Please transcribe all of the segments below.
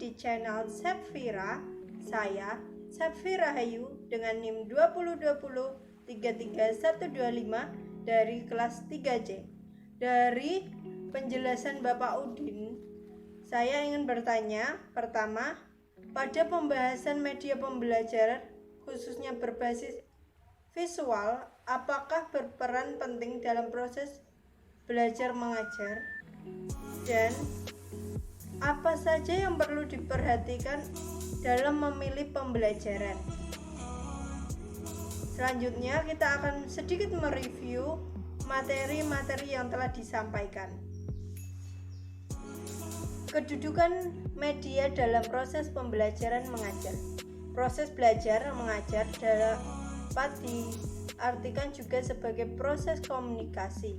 di channel Sepfira. Saya, Sepfira Hayu, dengan NIM 2020-33125 dari kelas 3C. Dari penjelasan Bapak Udin, saya ingin bertanya, pertama, pada pembahasan media pembelajaran khususnya berbasis visual, apakah berperan penting dalam proses belajar mengajar? Dan apa saja yang perlu diperhatikan dalam memilih pembelajaran? Selanjutnya kita akan sedikit mereview materi-materi yang telah disampaikan. Kedudukan media dalam proses pembelajaran mengajar. Proses belajar mengajar dapat diartikan juga sebagai proses komunikasi.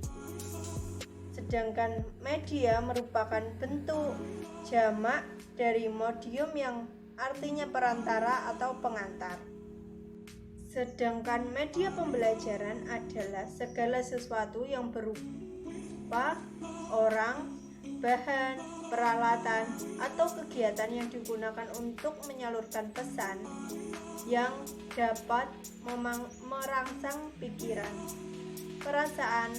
Sedangkan media merupakan bentuk jamak dari medium yang artinya perantara atau pengantar. Sedangkan media pembelajaran adalah segala sesuatu yang berupa orang, bahan, peralatan, atau kegiatan yang digunakan untuk menyalurkan pesan yang dapat merangsang pikiran, perasaan,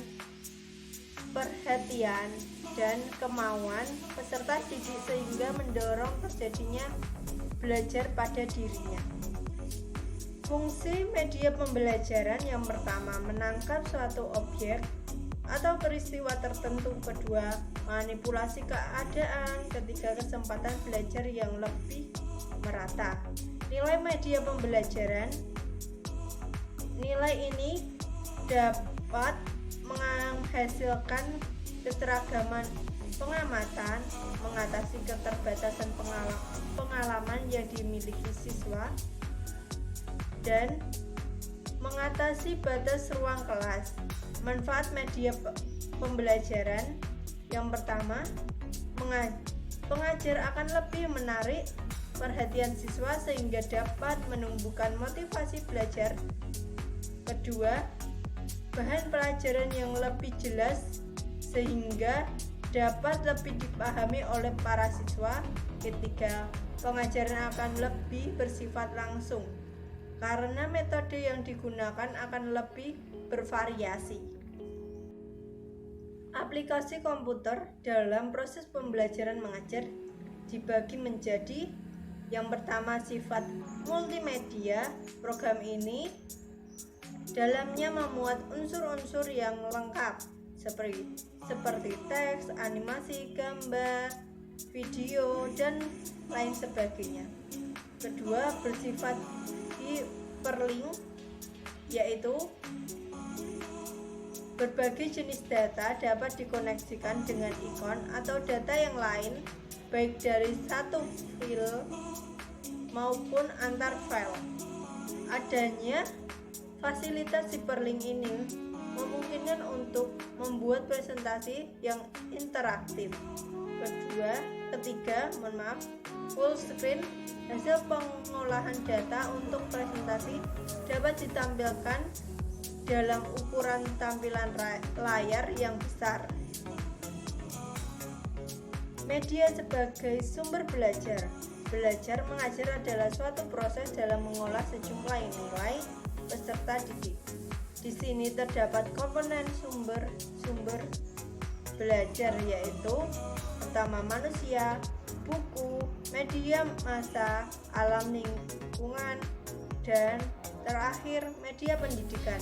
perhatian, dan kemauan peserta didik sehingga mendorong terjadinya belajar pada dirinya. Fungsi media pembelajaran yang pertama, menangkap suatu objek atau peristiwa tertentu. Kedua, manipulasi keadaan. Ketiga, kesempatan belajar yang lebih merata. Nilai media pembelajaran. Nilai ini dapat menghasilkan keseragaman pengamatan, mengatasi keterbatasan pengalaman yang dimiliki siswa, dan mengatasi batas ruang kelas. Manfaat media pembelajaran yang pertama, pengajar akan lebih menarik perhatian siswa sehingga dapat menumbuhkan motivasi belajar. Kedua, bahan pelajaran yang lebih jelas sehingga dapat lebih dipahami oleh para siswa. Ketiga, pengajaran akan lebih bersifat langsung karena metode yang digunakan akan lebih bervariasi. Aplikasi komputer dalam proses pembelajaran mengajar dibagi menjadi yang pertama, sifat multimedia. Program ini dalamnya memuat unsur-unsur yang lengkap seperti teks, animasi, gambar, video, dan lain sebagainya. Kedua, bersifat hyperlink, yaitu berbagai jenis data dapat dikoneksikan dengan ikon atau data yang lain, baik dari satu file maupun antar file. Adanya fasilitas hyperlink ini memungkinkan untuk membuat presentasi yang interaktif. Ketiga, full screen. Hasil pengolahan data untuk presentasi dapat ditampilkan dalam ukuran tampilan layar yang besar. Media sebagai sumber belajar. Belajar mengajar adalah suatu proses dalam mengolah sejumlah nilai peserta didik. Di sini terdapat komponen sumber belajar, yaitu pertama, manusia, buku, media massa, alam lingkungan, dan terakhir media pendidikan.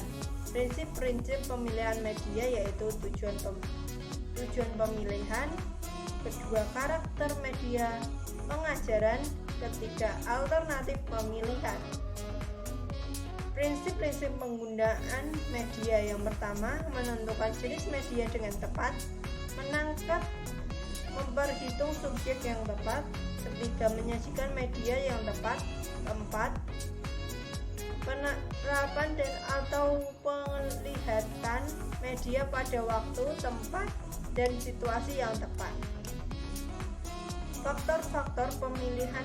Prinsip-prinsip pemilihan media yaitu tujuan pemilihan, kedua, karakter media pengajaran, ketiga, alternatif pemilihan. Prinsip-prinsip penggunaan media yang pertama, menentukan jenis media dengan tepat, menangkap, memperhitung subjek yang tepat, ketiga, menyajikan media yang tepat, keempat, penerapan dan atau penglihatan media pada waktu, tempat, dan situasi yang tepat. Faktor-faktor pemilihan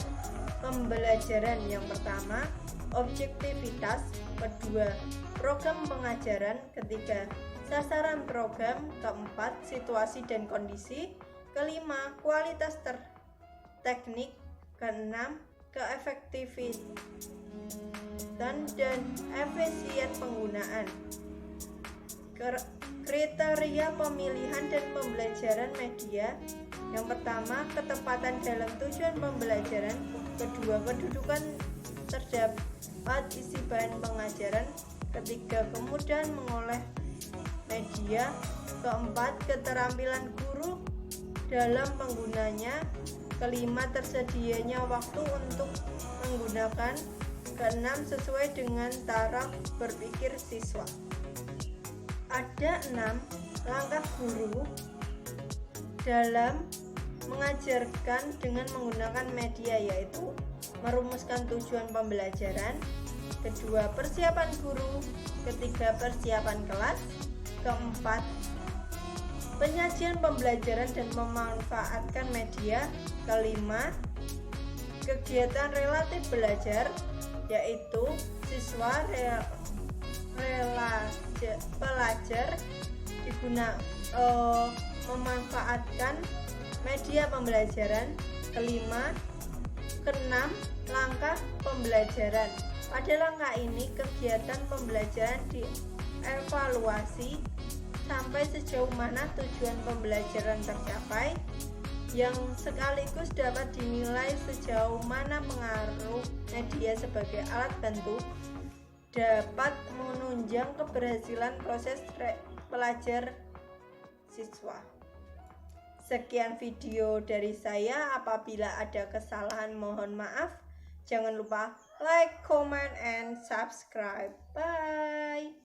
pembelajaran yang pertama, objektivitas, kedua, program pengajaran, ketiga, sasaran program, keempat, situasi dan kondisi, kelima, kualitas teknik, Keenam, keefektifan dan efisien penggunaan. Kriteria pemilihan dan pembelajaran media. Yang pertama, ketepatan dalam tujuan pembelajaran. Kedua, kedudukan terdapat isi bahan pengajaran. Ketiga, kemudahan mengolah media. Keempat, keterampilan guru dalam penggunanya. Kelima, tersedianya waktu untuk menggunakan. Keenam, sesuai dengan taraf berpikir siswa. Ada 6 langkah guru dalam mengajarkan dengan menggunakan media, yaitu merumuskan tujuan pembelajaran. Kedua, persiapan guru. Ketiga, persiapan kelas. Keempat, penyajian pembelajaran dan memanfaatkan media. Kelima, kegiatan relatif belajar, yaitu siswa pelajar memanfaatkan media pembelajaran. Kelima, keenam, langkah pembelajaran. Pada langkah ini, kegiatan pembelajaran dievaluasi sampai sejauh mana tujuan pembelajaran tercapai, yang sekaligus dapat dinilai sejauh mana pengaruh media sebagai alat bantu dapat menunjang keberhasilan proses pelajar siswa. Sekian video dari saya. Apabila ada kesalahan mohon maaf. Jangan lupa like, comment, and subscribe. Bye.